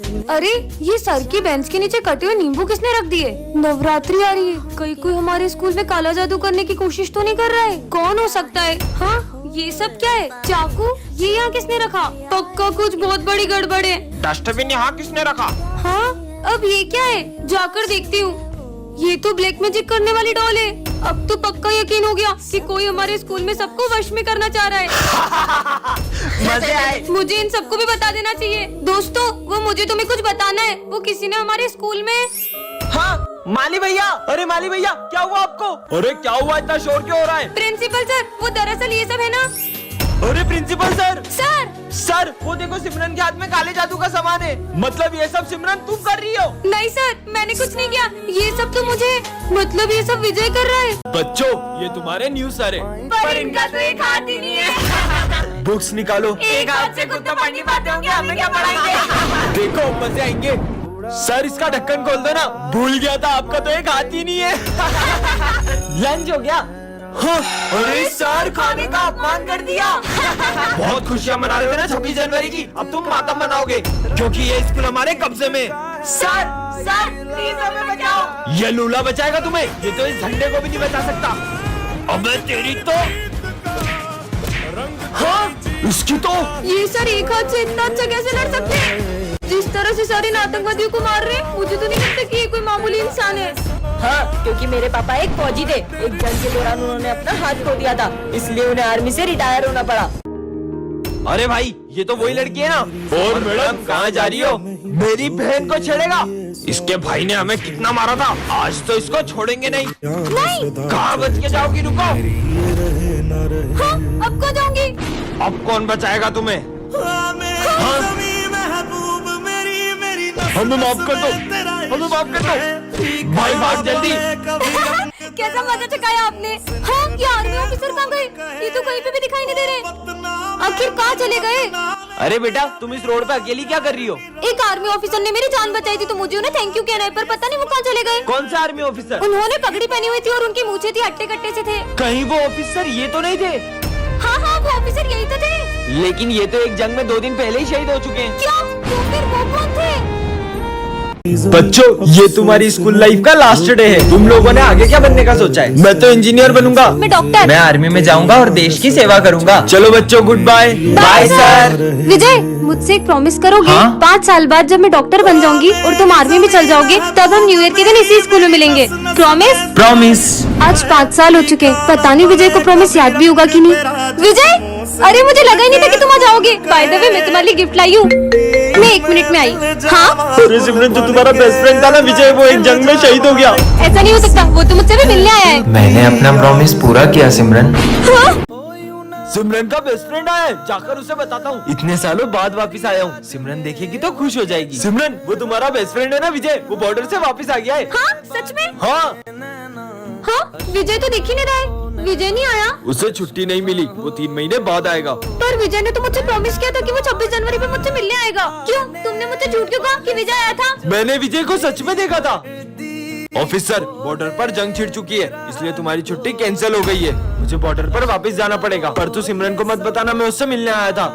अरे ये सर की बेंच के नीचे कटे हुए नींबू किसने रख दिए? नवरात्रि आ रही है, कहीं कोई हमारे स्कूल में काला जादू करने की कोशिश तो नहीं कर रहा है? कौन हो सकता है? हाँ, ये सब क्या है? चाकू? ये यहाँ किसने रखा? पक्का कुछ बहुत बड़ी गड़बड़ है। डस्टबिन यहाँ किसने रखा? हाँ, अब ये क्या है? जाकर देखती हूँ। ये तो ब्लैक मैजिक करने वाली डॉल है। अब तो पक्का यकीन हो गया कि कोई हमारे स्कूल में सबको वश में करना चाह रहा है। मजे आए। मुझे इन सबको भी बता देना चाहिए। दोस्तों, वो मुझे तुम्हें कुछ बताना है। वो किसी ने हमारे स्कूल में। हाँ, माली भैया। अरे माली भैया, क्या हुआ आपको? अरे क्या हुआ, इतना शोर क्यों हो रहा है? प्रिंसिपल सर, वो दरअसल ये सब है ना। अरे प्रिंसिपल सर। सर वो देखो, सिमरन के हाथ में काले जादू का सामान है। मतलब ये सब सिमरन तुम कर रही हो? नहीं सर, मैंने कुछ नहीं किया। ये सब तो मुझे, मतलब ये सब विजय कर रहा है। बच्चों, ये तुम्हारे न्यू सर है। पर इनका तो एक हाथ ही नहीं है। बुक्स निकालो। एक हाथ से खुद तो पढ़ नहीं पाते होंगे, हमें क्या पढ़ाएंगे? देखो, मजे आएंगे। सर, इसका ढक्कन खोल दो ना। भूल गया था, आपका तो एक हाथ ही नहीं है। लंच हो गया? हाँ। अरे सर, खाने का अपमान कर दिया। बहुत खुशियाँ मना रहे थे ना 26 जनवरी की, अब तुम मातम मनाओगे क्योंकि ये स्कूल हमारे कब्जे में। सर प्लीज हमें बचाओ। ये लूला बचाएगा तुम्हें, ये तो इस झंडे को भी नहीं बचा सकता। अबे तेरी तो। हाँ, इसकी तो। ये सर एक हाथ से इतना अच्छा कैसे लड़ सकते हैं? जिस तरह से सारे आतंकवादियों को मार रहे हैं, मुझे तो नहीं लगता कि ये कोई मामूली इंसान है। हाँ, क्योंकि मेरे पापा एक फौजी थे। एक जंग के दौरान उन्होंने अपना हाथ खो दिया था, इसलिए उन्हें आर्मी से रिटायर होना पड़ा। अरे भाई, ये तो वही लड़की है ना। और मैडम, कहाँ जा रही हो? मेरी बहन को छेड़ेगा? इसके भाई ने हमें कितना मारा था, आज तो इसको छोड़ेंगे नहीं। कहाँ बच के जाओगी? रुको। हाँ, अब कहाँ जाऊंगी? अब कौन बचाएगा तुम्हें? हमें माफ कर दो, हमें माफ कर दो। भाई भाग जल्दी। कैसा मजा चकाया आपने। हाँ, ये आर्मी ऑफिसर कहाँ गए? ये तो कहीं पे भी दिखाई नहीं दे रहे। आखिर कहाँ चले गए? अरे बेटा, तुम इस रोड पे अकेली क्या कर रही हो? एक आर्मी ऑफिसर ने मेरी जान बचाई थी, तो मुझे उन्हें थैंक यू कहना है, पर पता नहीं वो कहाँ चले गए। कौन सा आर्मी ऑफिसर? उन्होंने पगड़ी पहनी हुई थी और उनकी मूछें थी अट्टे कट्टे से थे। कहीं वो ऑफिसर ये तो नहीं थे? हाँ हाँ, वो ऑफिसर यही तो थे। लेकिन ये तो एक जंग में 2 दिन पहले ही शहीद हो चुके हैं। क्या? तो फिर वो कौन थे? बच्चों, ये तुम्हारी स्कूल लाइफ का लास्ट डे है। तुम लोगों ने आगे क्या बनने का सोचा है? मैं तो इंजीनियर बनूंगा। मैं डॉक्टर। मैं आर्मी में जाऊंगा और देश की सेवा करूंगा। चलो बच्चों, goodbye. Bye sir. Vijay, मुझसे एक प्रॉमिस करोगे? हाँ? 5 साल बाद जब मैं डॉक्टर बन जाऊंगी और तुम आर्मी में चल जाओगे, तब हम न्यू ईयर के दिन इसी स्कूल में मिलेंगे। प्रॉमिस? प्रॉमिस। आज 5 साल हो चुके, पता नहीं विजय को प्रॉमिस याद भी होगा कि नहीं। विजय, अरे मुझे लगा ही नहीं था कि तुम आ जाओगे। बाय द वे, मैं तुम्हारे लिए गिफ्ट लाई हूँ। मैं 1 मिनट में आई। हाँ? अरे सिमरन, जो तुम्हारा बेस्ट फ्रेंड था ना विजय, वो एक जंग में शहीद हो गया। ऐसा नहीं हो सकता, वो तो मुझसे भी मिलने आया है। मैंने अपना प्रॉमिस पूरा किया सिमरन। हाँ? सिमरन का बेस्ट फ्रेंड आया है, जाकर उसे बताता हूँ। इतने सालों बाद वापस आया हूँ, सिमरन देखेगी तो खुश हो जाएगी। सिमरन, वो तुम्हारा बेस्ट फ्रेंड है ना विजय, वो बॉर्डर से वापस आ गया है। हाँ, सच में? हाँ। हाँ, विजय तो दिख ही नहीं रहा है। विजय नहीं आया। उसे छुट्टी नहीं मिली, वो 3 महीने बाद आएगा। पर विजय ने तो मुझसे प्रॉमिस किया था कि वो 26 जनवरी पे मुझसे मिलने आएगा। क्यों? तुमने मुझसे झूठ क्यों कहा कि विजय आया था? मैंने विजय को सच में देखा था। ऑफिसर, बॉर्डर पर जंग छिड़ चुकी है, इसलिए तुम्हारी छुट्टी कैंसिल हो गई है। मुझे बॉर्डर पर वापस जाना पड़ेगा, पर तू सिमरन को मत बताना मैं उससे मिलने आया था।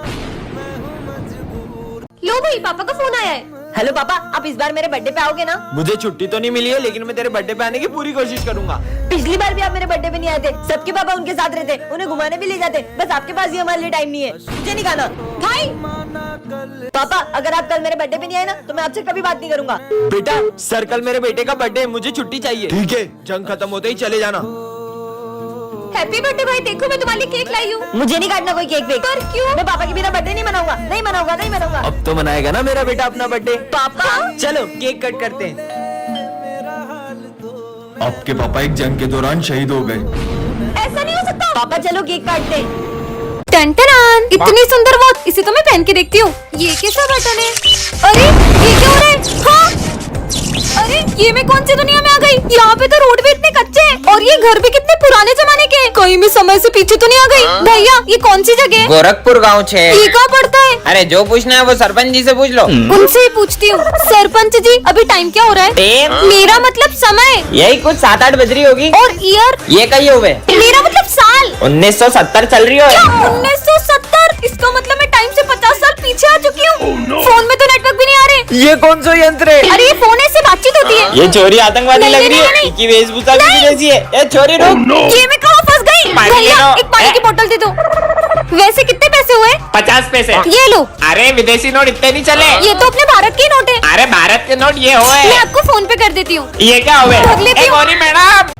लो भाई, पापा का फोन आया है। हेलो पापा, आप इस बार मेरे बर्थडे पे आओगे ना? मुझे छुट्टी तो नहीं मिली है, लेकिन मैं तेरे बर्थडे पे आने की पूरी कोशिश करूंगा। पिछली बार भी आप मेरे बर्थडे पे नहीं आए थे। सबके पापा उनके साथ रहते, उन्हें घुमाने भी ले जाते। बस आपके पास ही हमारे लिए टाइम नहीं है। मुझे नहीं खाना। भाई, पापा, अगर आप कल मेरे बर्थडे पे नहीं आए ना, तो मैं आपसे कभी बात नहीं करूंगा। बेटा, सर कल मेरे बेटे का बर्थडे है, मुझे छुट्टी चाहिए। ठीक है, जंग खत्म होते ही चले जाना। हैप्पी बर्थडे भाई, देखो मैं तुम्हारे लिए केक लाई हूँ। मुझे नहीं काटना कोई केक वेक। पर क्यों? मैं पापा के बिना बर्थडे नहीं मनाऊंगा, नहीं मनाऊंगा, नहीं मनाऊंगा। अब तो मनाएगा ना मेरा बेटा अपना बर्थडे। पापा, चलो केक कट करते हैं। आपके पापा एक जंग के दौरान शहीद हो गए। ऐसा नहीं हो सकता। पापा चलो केक काटते हैं। टन-टन-टन, इतनी सुंदर वॉच, इसे तो मैं पहन के देखती हूँ। ये कैसा बटन है? अरे ये क्या हो रहा है? हाँ? अरे ये मैं कौन सी दुनिया में आ गई? यहाँ पे तो रोड भी इतने कच्चे हैं और ये घर भी कितने पुराने जमाने के। कहीं मैं समय से पीछे तो नहीं आ गई? भैया, ये कौन सी जगह है? गोरखपुर गाँव छे। ये कहाँ पड़ता है? अरे जो पूछना है वो सरपंच जी से पूछ लो। उनसे ही पूछती हूँ। सरपंच जी, अभी टाइम क्या हो रहा है? टाइम? मेरा मतलब समय। यही कुछ 7-8 बज रही होगी। और ईयर? ये कही हुए मेरा मतलब साल। 1970 चल रही हो। 1970? इसका मतलब मैं टाइम से 50 साल पीछे आ चुकी हूँ। फोन में तो नेटवर्क भी नहीं आ रहे। ये कौन सा यंत्र है? अरे ये फोन है, इससे बातचीत होती है। ये छोरी आतंकवादी नहीं, लग रही है। नहीं। इसकी वेशभूषा भी जैसी है। ए छोरी रुक। ये मैं कहाँ फंस गई? पानी ले भैया लो। एक पानी की बोतल दे दो। वैसे कितने पैसे हुए? 50 पैसे। ये लो। अरे विदेशी नोट इतने नहीं चले। ये तो अपने भारत के नोट है। अरे भारत के नोट ये मैं हुए। आपको फोन पे कर देती हूँ। ये क्या हुए? रख लेती हूँ। गौरी मैडम।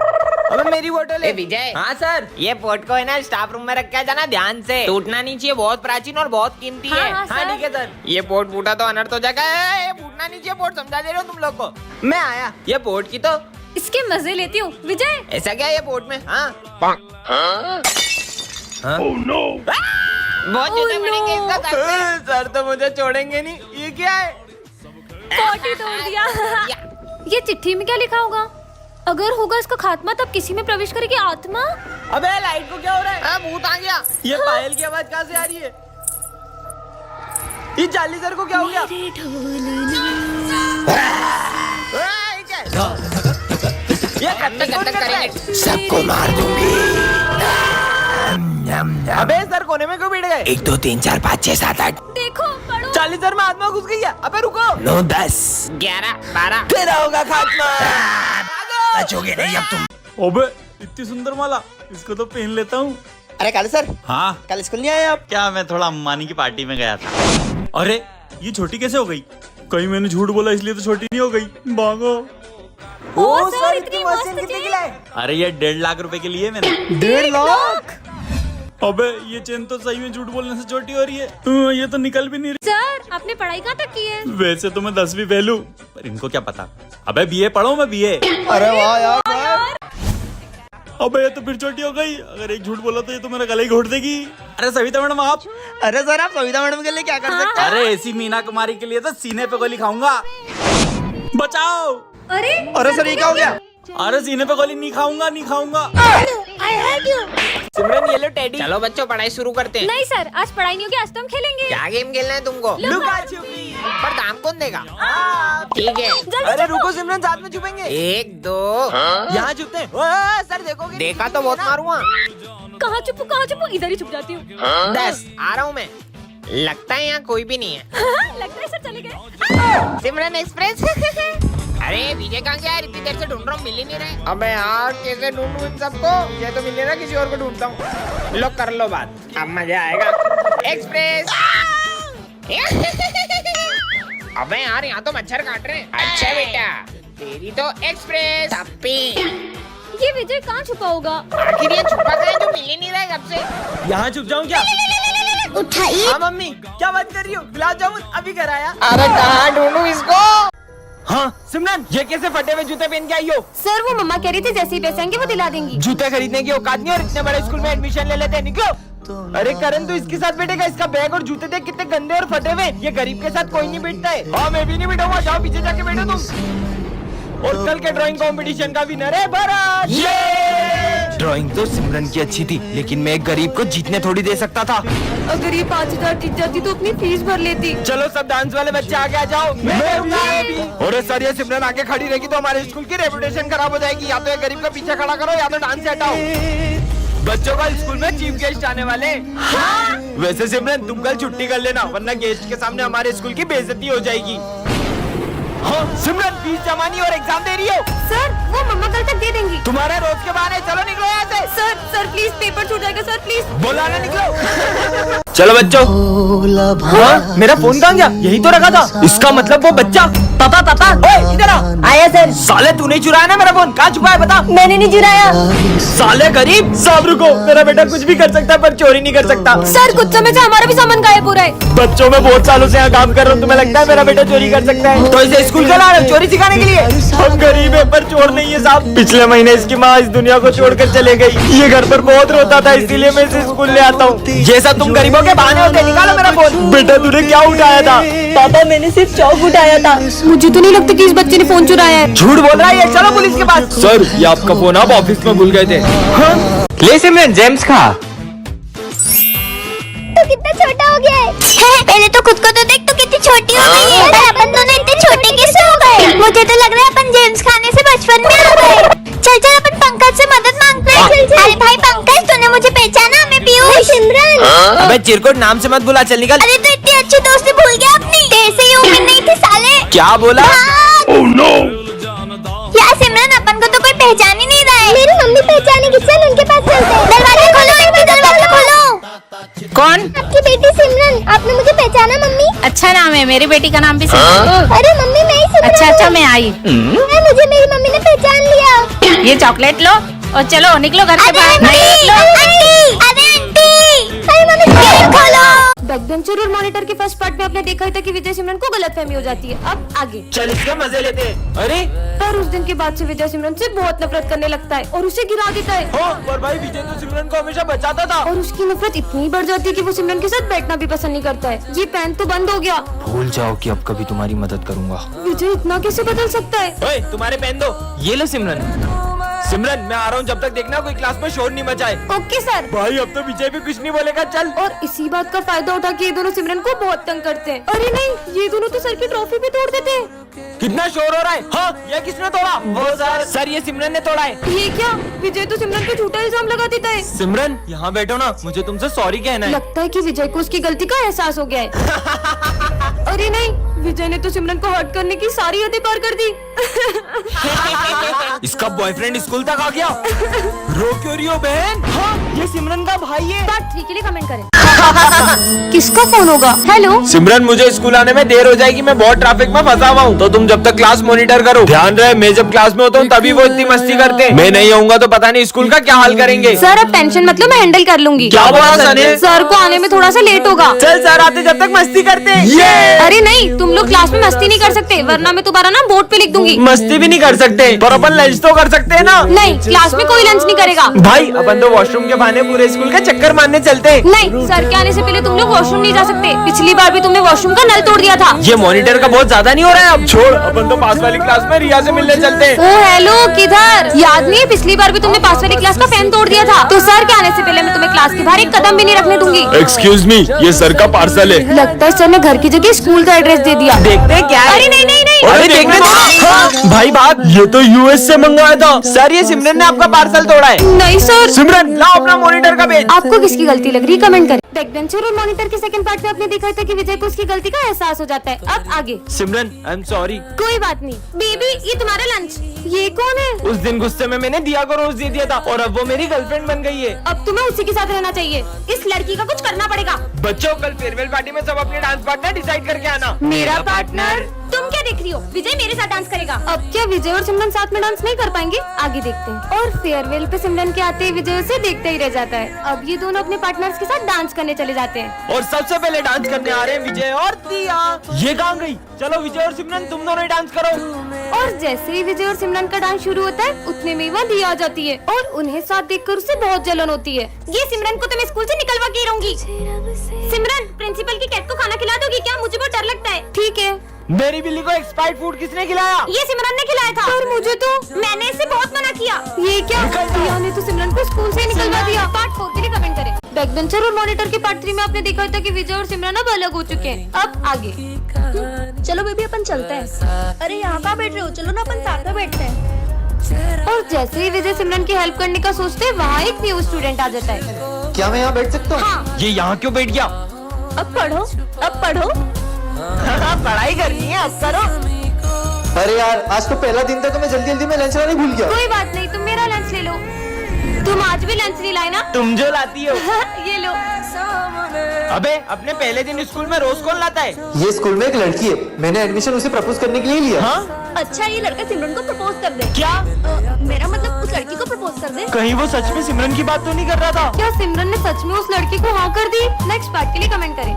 अबे मेरी बोतल है। विजय। हाँ सर। ये पोर्ट को है ना स्टाफ रूम में रख के जाना ध्यान से। टूटना नहीं चाहिए, बहुत प्राचीन और बहुत कीमती हाँ, है। हाँ, हाँ सर। ठीक है सर। ये पोर्ट फूटा तो अनर्थ हो जाएगा। ये फूटना नहीं चाहिए पोर्ट, समझा दे रहे हो तुम लोग को। मैं आया। ये पोर्ट की तो इसके मजे लेती हूँ विजय। ऐसा क्या है ये पोर्ट में? हाँ बहुत जूते Oh, पड़ेंगे no. इसका सर पे। सर तो मुझे छोड़ेंगे नहीं। ये क्या है? पोटी तोड़ दिया। ये चिट्ठी में क्या लिखा होगा? अगर होगा इसका खात्मा तब किसी में प्रवेश करेगी आत्मा। अबे लाइट को क्या हो रहा है? भूत आ गया। ये पायल की आवाज कहाँ से आ रही है? ये जाली सर को क्या हो गया? ये कत्तक कौन कर रहा है? सबको मार दूंगी। अबे सर कोने में क्यों बैठ गए? 1 2 3 4 5 6 7 8 देखो पढ़ो। चालीस सर में आत्मा घुस गई है। अबे रुको। 9 10 11 12 तेरा होगा खात्मा। बचोगे नहीं अब तुम। ओबे इतनी सुंदर माला, इसको तो पहन लेता हूँ। अरे काले सर, हाँ कल स्कूल नहीं आए आप? क्या, मैं थोड़ा अम्बानी की पार्टी में गया था। अरे ये छोटी कैसे हो गई? कहीं मैंने झूठ बोला इसलिए तो छोटी नहीं हो गई। भागो। ओ सर इतनी मस्त कितने चेन। की लाए? अरे ये 1.5 लाख रुपए के लिए मैंने। 1.5 लाख। अबे ये चेन तो सही में झूठ बोलने से छोटी हो रही है। ये तो निकल भी नहीं रही। सर आपने पढ़ाई कहाँ तक की है? वैसे तो मैं 10वीं फेल हूँ, पर इनको क्या पता। अबे बीए पढ़ो, मैं बीए। अरे वाह यार सर। अबे ये तो फिर छोटी हो गई। अगर एक झूठ बोला तो ये तो मेरा गला ही घोट देगी। अरे सविता मैडम आप। अरे सर आप सविता मैडम के लिए क्या कर सकते अरे ऐसी मीना कुमारी के लिए तो सीने पे गोली खाऊंगा। बचाओ। अरे हैं? अरे सर ये क्या हो गया? अरे सीने पे गोली नहीं खाऊंगा, नहीं खाऊंगा। सिमरन ये लो टेडी। चलो बच्चों पढ़ाई शुरू करते हैं। नहीं सर आज पढ़ाई नहीं होगी, आज तो हम खेलेंगे। क्या गेम खेलना है तुमको? लुका छुपी। पर दाम कौन देगा? ठीक है। अरे रुको सिमरन, साथ में छुपेंगे। 1 2 यहाँ छुपते हैं। ओए, सर देखोगे? देखा तो बहुत मारूंगा। कहाँ छुपू? इधर ही छुप जाती हूँ। 10 आ रहा हूँ मैं। लगता है यहाँ कोई भी नहीं है। लगता है सर चले गए। सिमरन एक्सप्रेस। अरे विजय कहाँ गया यार? इतनी देर से ढूंढ रहा हूँ, मिल ही नहीं रहे। अबे यार कैसे ढूंढूं इन सबको? ये तो मिल नहीं रहा, किसी और को ढूंढता हूँ। लो कर लो बात, अब मजा आएगा। एक्सप्रेस। अबे यार यहाँ तो मच्छर काट रहे हैं। अच्छा बेटा तेरी तो एक्सप्रेस थप्पी। ये विजय कहाँ छुपा होगा? आखिर ये छुपा कहाँ है जो मिल ही नहीं रहा है कब से? यहाँ छुप जाऊँ क्या? उठाइए। हाँ मम्मी, क्या बात कर रही हो? गुलाब जामुन अभी घर आया। अरे कहाँ ढूंढूं इसको? हाँ सिमरन, ये कैसे फटे हुए जूते पहन के आई हो? सर वो मम्मा कह रही थी जैसे ही पैसे आएंगे वो दिला देंगी। जूते खरीदने की औकात नहीं और इतने बड़े स्कूल में एडमिशन ले लेते हैं, निकलो। अरे करण तू इसके साथ बैठेगा? इसका बैग और जूते देख कितने गंदे और फटे हुए। ये गरीब के साथ कोई नहीं बैठता है। हाँ मैं भी नहीं बैठूंगा, जाओ पीछे जाके बैठो तुम। और कल के ड्राइंग कंपटीशन का विनर है भरत। ड्राइंग तो सिमरन की अच्छी थी, लेकिन मैं एक गरीब को जीतने थोड़ी दे सकता था। अगर ये 5000 जीत जाती तो अपनी फीस भर लेती। चलो सब डांस वाले बच्चे आगे आ जाओ। मैं भी। और सर ये सिमरन आगे खड़ी रहेगी तो हमारे स्कूल की रेपुटेशन खराब हो जाएगी। या तो ये गरीब का पीछे खड़ा करो या तो डांस से हटाओ। बच्चों का स्कूल में चीफ गेस्ट आने वाले। हाँ? वैसे सिमरन तुम कल छुट्टी कर लेना, वरना गेस्ट के सामने हमारे स्कूल की बेइज्जती हो जाएगी। हाँ सिमरन फीस जमा नहीं और एग्जाम दे रही हो? सर वो मम्मा कल तक दे देंगी। तुम्हारे रोज के बहाने, चलो निकलो यहाँ से। सर प्लीज पेपर छूट जाएगा सर प्लीज। बोला ना निकलो। चलो बच्चों। हाँ मेरा फोन कहाँ गया? यही तो रखा था। इसका मतलब वो बच्चा। पापा ओए इधर आ। आया सर। साले तूने चुराया ना मेरा फोन? कहाँ छुपा है बता। मैंने नहीं चुराया। साले गरीब। साहब रुको, मेरा बेटा कुछ भी कर सकता है पर चोरी नहीं कर सकता। सर कुछ समय से हमारा भी सामान गायब हो रहा है। बच्चों में बहुत सालों से यहाँ काम कर रहा हूँ, तुम्हें लगता है मेरा बेटा चोरी कर सकता है? तो इसे स्कूल चला रहे चोरी सिखाने के लिए? हम गरीब है पर चोर नहीं है साहब। पिछले महीने इसकी माँ इस दुनिया को छोड़कर चले गई। ये घर पर बहुत रोता था, इसीलिए मैं इसे स्कूल ले आता हूँ। जैसा तुम गरीबों के बहाने होते, निकालो मेरा फोन। बेटा तूने क्या उठाया था? पापा मैंने सिर्फ चौक उठाया था। मुझे तो नहीं लगता कि इस बच्चे ने फोन चुराया है। झूठ बोल रहा है ये, चलो पुलिस के पास। सर ये आपका फोन आप ऑफिस में भूल गए थे। हाँ? ले सिमरन जेम्स खा। तो कितना छोटा हो गया है। पहले तो खुद को तो देख, तो कितनी छोटी हो गई है। पर अपन दोनों इतने छोटे कैसे हो गए? मुझे तो लग रहा है अपन जेम्स खाने से बचपन में आ गए। चल अपन पंकज से मदद मांगते हैं। अरे भाई पंकज तूने मुझे पहचाना? मैं पीयूष। सिमरन। अबे चिरकुट नाम से मत बुला, चल निकल। अरे तो इतनी अच्छी दोस्ती भूल गया अपनी। तेरे से ये उम्मीद नहीं थी साले। क्या बोला? यार सिमरन, अपन को तो कोई पहचान ही नहीं रहा है। मेरी मम्मी पहचानेगी, चल उनके पास चलते हैं। दरवाजा खोलो आंटी, दरवाजा खोलो। कौन? आपकी बेटी सिमरन। आपने मुझे पहचाना मम्मी? अच्छा नाम है, मेरी बेटी का नाम भी सिमरन। अरे मम्मी, मैं ही सिमरन अच्छा हूँ। अच्छा, मैं आई। मुझे मेरी मम्मी ने पहचान लिया। ये चॉकलेट लो और चलो निकलो घर से अरे बाहर। आंटी, अरे आंटी, अरे मम्मी गेट खोलो। बैकबेंचर और मॉनिटर के फर्स्ट पार्ट में आपने देखा ही था कि विजय सिमरन को गलतफहमी हो जाती है। अब आगे। चल इसके मजे लेते हैं। अरे पर उस दिन के बाद से विजय सिमरन से बहुत नफरत करने लगता है और उसे गिरा देता है। हो, पर भाई विजय तो सिमरन को हमेशा बचाता था। और उसकी नफरत इतनी बढ़ जाती है कि वो सिमरन के साथ बैठना भी पसंद नहीं करता है। ये पेन तो बंद हो गया। भूल जाओ कि अब कभी तुम्हारी मदद करूंगा। विजय इतना कैसे बदल सकता है? ओए, तुम्हारे पेन दो। ये लो सिमरन। सिमरन, मैं आ रहा हूँ, जब तक देखना कोई क्लास में शोर नहीं मचाए। Okay sir. भाई अब तो विजय भी कुछ नहीं बोलेगा। चल। और इसी बात का फायदा उठा के ये दोनों सिमरन को बहुत तंग करते हैं। अरे नहीं, ये दोनों तो सर की ट्रॉफी भी तोड़ देते हैं। कितना शोर हो रहा है? हाँ, ये किसने तोड़ा? वो सर ये सिमरन ने तोड़ा है। ये क्या? विजय तो सिमरन पे झूठा इल्जाम लगा देता है। सिमरन, यहाँ बैठो ना, मुझे तुमसे सॉरी कहना है। लगता है कि विजय को उसकी गलती का एहसास हो गया है। अरे नहीं, विजय ने तो सिमरन को हर्ट करने की सारी हदें पार कर दी। इसका बॉयफ्रेंड स्कूल तक आ गया। रो क्यों रही हो बहन? हाँ, ये सिमरन का भाई है। पार्ट 3 के लिए कमेंट करें। किसका फोन होगा? हेलो। सिमरन, मुझे स्कूल आने में देर हो जाएगी, मैं बहुत ट्रैफिक में फंसा हुआ हूँ, तो तुम जब तक क्लास मॉनिटर करो। ध्यान रहे, मैं जब क्लास में होता हूँ तभी वो इतनी मस्ती करते हैं। मैं नहीं आऊंगा तो पता नहीं स्कूल का क्या हाल करेंगे। सर अब टेंशन मतलब मैं हैंडल कर लूंगी। क्या बोला सर ने? सर को आने में थोड़ा सा लेट होगा। चल सर आते जब तक मस्ती करते हैं। अरे नहीं, तुम लोग क्लास में मस्ती नहीं कर सकते, वरना मैं तुम्हारा ना बोर्ड पे लिख दूंगी। मस्ती भी नहीं कर सकते, पर अपन लंच तो कर सकते हैं ना। नहीं, क्लास में कोई लंच नहीं करेगा। भाई अपन तो वॉशरूम के बहाने पूरे स्कूल का चक्कर मारने चलते हैं। नहीं, सर के आने से पहले तुम लोग वॉशरूम नहीं जा सकते। पिछली बार भी तुमने वॉशरूम का नल तोड़ दिया था। ये मॉनिटर का बहुत ज्यादा नहीं हो रहा है? अब छोड़, अपन तो पास वाली क्लास में रिया से मिलने चलते हैं। ओ हेलो, किधर? याद नहीं है पिछली बार भी तुमने पास वाली क्लास का फैन तोड़ दिया था? तो सर के आने से पहले मैं तुम्हें क्लास के बाहर एक कदम भी नहीं रखने दूंगी। एक्सक्यूज मी, ये सर का पार्सल है। लगता है सर ने घर की जगह स्कूल का एड्रेस दे दिया। देखते हैं क्या है। अरे नहीं नहीं नहीं, अरे देखने दो। हाँ, भाई बात, ये तो यूएस से मंगवाया था। सर ये सिमरन ने आपका पार्सल तोड़ा है। नहीं सर। सिमरन लाओ अपना मॉनिटर का पेज। आपको किसकी गलती लग रही है कमेंट करें। बैकबेंचर और मॉनिटर के सेकंड पार्ट में आपने देखा था कि विजय को उसकी गलती का एहसास हो जाता है। अब आगे। सिमरन, आई एम सॉरी। कोई बात नहीं। बेबी, ये तुम्हारा लंच। ये कौन है? उस दिन गुस्से में मैंने दिया को रोज दे दिया था और अब वो मेरी गर्लफ्रेंड बन गई है। अब तुम्हें उसी के साथ रहना चाहिए। इस लड़की का कुछ करना पड़ेगा। बच्चों, कल फेयरवेल पार्टी में सब अपने डांस पार्टनर डिसाइड करके आना। मेरा पार्टनर? तुम क्या देख रही हो? विजय मेरे साथ डांस करेगा। अब क्या विजय और सिमरन साथ में डांस नहीं कर पाएंगे? आगे देखते हैं। और फेयरवेल पे सिमरन के आते ही विजय उसे देखते ही रह जाता है। अब ये दोनों अपने पार्टनर्स के साथ डांस करने चले जाते हैं। और सबसे पहले डांस करने आ रहे हैं विजय और दिया। ये कहाँ गई? चलो विजय और सिमरन तुम दोनों ही डांस करो। और जैसे ही विजय और सिमरन का डांस शुरू होता है, उतने में वह दिया आ जाती है और उन्हें साथ देखकर उसे बहुत जलन होती है। ये सिमरन को तो मैं स्कूल से निकलवा के ही रहूंगी। सिमरन, प्रिंसिपल की कैट को खाना खिला दोगी क्या? मुझे बहुत डर लगता है। ठीक है। मेरी बिल्ली को एक्सपायर्ड फूड किसने खिलाया? ये सिमरन ने खिलाया था। और मुझे तो मैंने इसे बहुत मना किया। ये क्या? दिया ने तो सिमरन को स्कूल से निकलवा दिया। पार्ट 4 के लिए कमेंट करें। बैकबेंचर और मॉनिटर के पार्ट 3 में आपने देखा था कि विजय और सिमरन अब अलग हो चुके हैं। अब आगे। चलो बेबी अपन चलते हैं। अरे यहाँ कहाँ बैठ रहे हो? चलो ना अपन साथ में बैठते हैं। और जैसे ही विजय सिमरन की हेल्प करने का सोचते हैं, वहाँ एक न्यू स्टूडेंट आ जाता है। क्या मैं यहाँ बैठ सकता हूँ? हाँ। ये यहाँ क्यों बैठ गया? अब पढ़ो, अब पढ़ो। पढ़ाई करनी है, अब करो। अरे यार, आज तो पहला दिन था तो मैं जल्दी जल्दी में लंच लाने भूल गया। कोई बात नहीं, तुम मेरा लंच ले लो। तुम आज भी लंच नहीं लाए ना? तुम जो लाती हो। ये लो। अबे, अपने पहले दिन स्कूल में रोज कौन लाता है? ये स्कूल में एक लड़की है, मैंने एडमिशन उसे प्रपोज करने के लिए लिया। हाँ? अच्छा, ये लड़का सिमरन को प्रपोज कर दे। क्या? मेरा मतलब उस लड़की को प्रपोज कर दे। कहीं वो सच में सिमरन की बात तो नहीं कर रहा था? क्या सिमरन ने सच में उस लड़की को हाँ कर दी? नेक्स्ट पार्ट के लिए कमेंट करें।